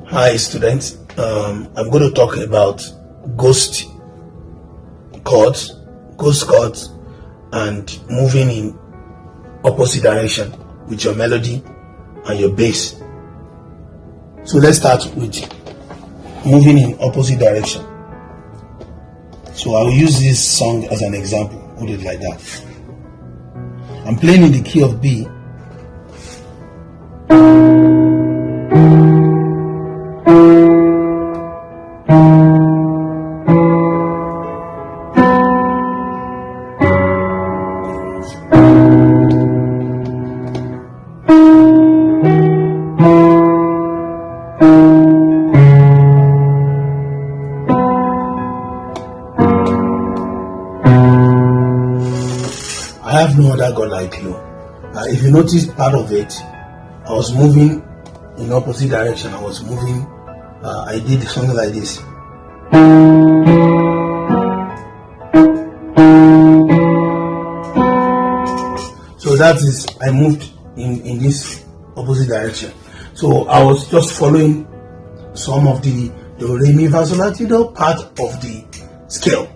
Hi students, I'm going to talk about ghost chords, and moving in opposite direction with your melody and your bass. So let's start with moving in opposite direction. So I'll use this song as an example. Put it like that. I'm playing in the key of B. I have no other God like you. If you notice part of it, I was moving in opposite direction. I did something like this. So that is, I moved in this opposite direction. So I was just following some of the do, re, mi, fa, sol, la, ti, do part of the scale.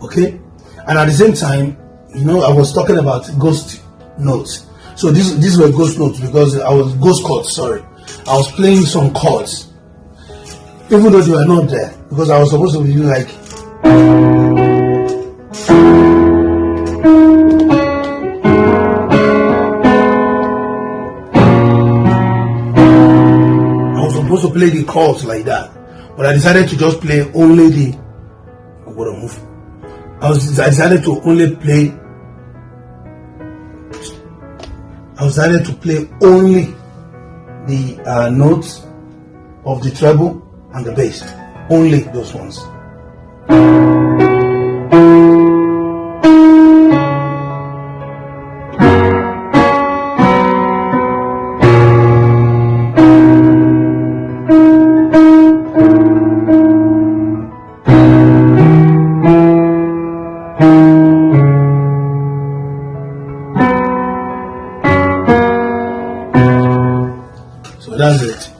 Okay? And at the same time, I was talking about ghost notes. So these were ghost notes because I was ghost chords, sorry. I was playing some chords. Even though they were not there. Because I was supposed to be doing like I was supposed to play the chords like that. But I decided to just play only the I decided to play only the notes of the treble and the bass, only those ones. So that's it.